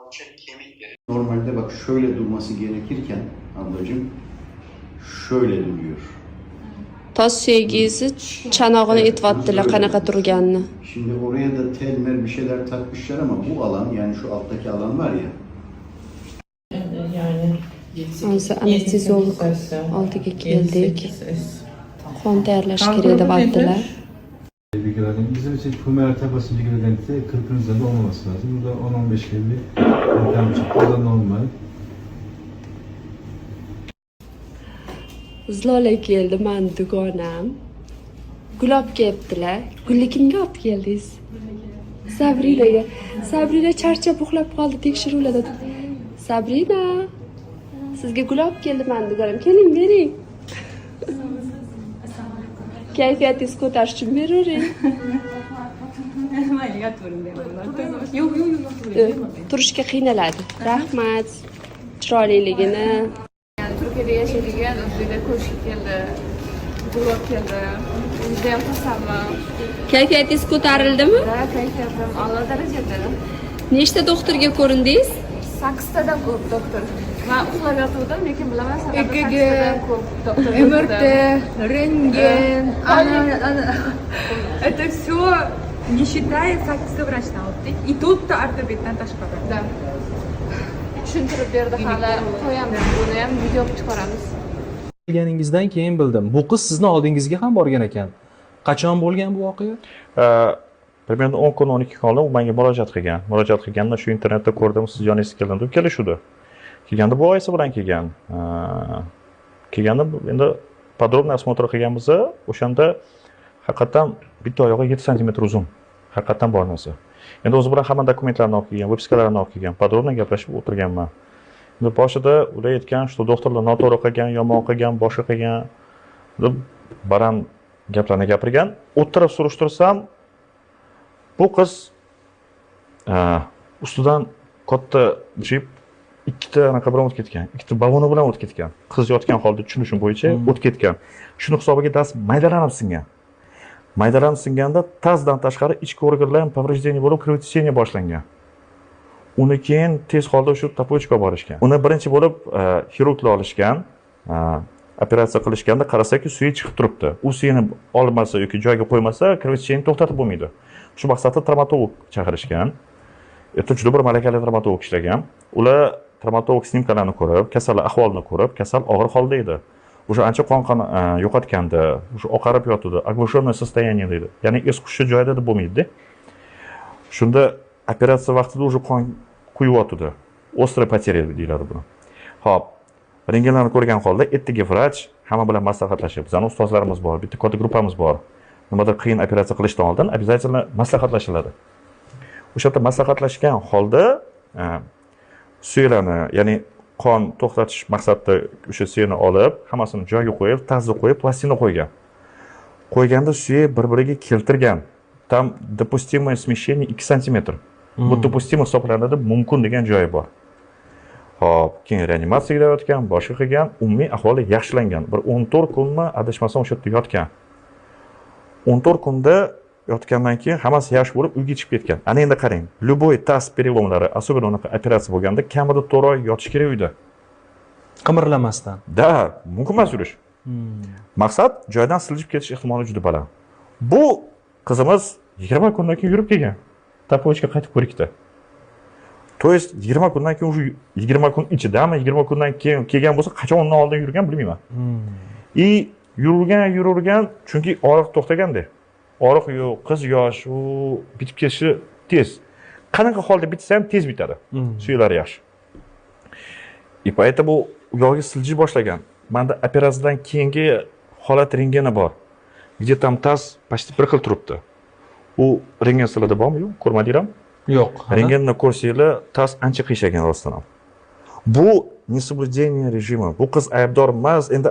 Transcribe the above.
kalça kemikleri. Normalde bak şöyle durması gerekirken ablacığım şöyle duruyor. Toz suyagingizni chanog'ini aytyaptilar qanaqa turganini. Şimdi oraya da telmer bir şeyler takmışlar ama bu alan yani şu alttaki alan var ya. Yani Hozir anesteziolog oldiga keldik. Qon tayyorlash kerak deyaptilar. Bizim için pulmoner basıncı gradiyenti 40'ın üzerinde olmaması lazım. Burada 10-15 gibi bir yöntem çıktı. O da normal. Zilola keldi, mani dugonam. Gulob kelibdilar. Gulni kimga olib keldingiz? Sabrinaga. Sabrina charchab uxlab qoldi tekshiruvlarda. Sabrina, sizga gulob keldi, mani dugonam. Keling, bering. Kayfiyatingiz ko'tarish uchun beravering. Mayliga turing deyapman. Yo'q. Turishga qiynaladi. Rahmat. Chiroyliligini. Turkiyada yashaydigan o'zbeklar ko'rishga keldi. Gulob keldi. Judayam xursandman. Kayfiyatingiz ko'tarildimi? Kayfiyatim a'lo darajada. Nechta doktorga ko'rindingiz? 8 tadan ko'p doktor. Men uxlab yotgandim, lekin bilaman sababi EKG, 8 tadan ko'p doktor. МРТ, рентген, это все не считая 8 vrachdan o'tdik. И тут ortopeddan tashqari. Da. Tushuntirib berdi hali. Qo'yamiz buni ham video olib chiqaramiz. Kelganingizdan keyin bildim. Bu qiz sizni oldingizga ham borgan ekan. Qachon bo'lgan bu voqea? Примерно 10 kun 12 kun oldin u menga murojaat qilgan. Murojaat qilganda shu internetda ko'rdim, siz joningiz keldim deb kelishuvdi. Kelganda bu oyisi bilan kelgan. Kelganda endi подробный осмотр qilganmiz. O'shanda haqiqatan bitta oyog'i 7 sm uzun. Haqiqatan bor narsa. Endi o'zi bilan hamma dokumentlarni olib kelgan, выпискalarini olib kelgan. Подробно gaplashib o'tirganman. Endi boshida ular aytgan, что doktorlar noto'g'ri qilgan, yomon qilgan, boshqa qilgan deb baran gaplarni gapirgan. O'tirib surishtirsam, bu qiz ustidan katta jip ikkita anaqa bilan o'tib ketgan. Ikkita baloni bilan o'tib ketgan. Qiz yotgan holda tushunishim bo'yicha o'tib ketgan. Shuni hisobiga dast maydalanib singan. Maydalanib singanda tazdan tashqari ichki organlar ham повреждение bo'lib, кровотечение boshlangan. Uni keyin tez holda shu tapochka borishgan. Uni birinchi bo'lib xirurglar olishgan, operatsiya qilishganda qarasak-ku suyi chiqib turibdi. U suyini olmasa yoki joyiga qo'ymasa, кровотечение to'xtatib bo'lmaydi. Shu maqsadda travmatolog chaqirishgan. Juda bir malakali travmatolog ishlagan. Ular travmatolog snimkalarni ko'rib, kasal ahvolini ko'rib, kasal og'ir holda edi. O'sha ancha qon yo'qotganda, o'sha oqarib yotdi, оглушенное состояние deydi. Ya'ni es hushi joyida deb bo'lmaydi. Shunda operatsiya vaqtida o'sha qon quyib Острая потеря deyiladi buni. Xo'p, rentgenlarni ko'rgan holda ertaga vrach hamma bilan maslahatlashib, bizning ustozlarimiz bor, bitta katta gruppamiz bor. Nimadir qiyin operatsiya qilishdan oldin обязательно maslahatlashiladi. O'sha yerda maslahatlashgan holda suylarni, ya'ni qon to'xtatish maqsadida o'sha suyni olib, hammasini joyiga qo'yib, tazga qo'yib, plastina qo'ygan. Qo'yganda suyi bir-biriga keltirgan. Tam допустимое смещение 2 см. Bu допустимо hisoblanadi, mumkin degan joyi bor. Hop, keyin reanimatsiyaga yotgan, boshqa qilgan, umumiy ahvoli yaxshilangan. Bir 14 kunmi, adashmasam o'sha yerda yotgan. 14 kunda yotgandan keyin hammasi yaxshi bo'lib, uyga chiqib ketgan. Ana endi qarang, любой taz переломlari, особенно unaqa operatsiya bo'lganda, kamida 4 oy yotish kerak uyda. Qimirlamasdan. Da, mumkin emas yurish. Maqsad joydan siljib ketish ehtimoli juda baland. Bu qizimiz 20 kundan keyin yurib kelgan. Tapochka qaytib ko'rikdi. То есть 20 kundan keyin o'sha 20 kun ichidami, 20 kundan keyin kelgan bo'lsa, qachon undan oldin yurgan bilmayman. И yurgan, chunki og'riq to'xtaganda. Og'riq yo'q, qiz yosh, u bitib ketishi tez. Qanaqa holda bitsa ham tez bitadi. Suylari yaxshi. И поэтому yog'i siljiy boshlagan. Menda operatsiyadan keyingi holat rentgeni bor. Где там taz почти bir xil turibdi. U rentgen sizlarda bormi, yo'q? Ko'rmadinglarmi? Yo'q. Rentgenni ko'rsanglar, taz ancha qiyshagan rostdan ham. Bu несоблюдение rejimi. Bu qiz aybdor emas, endi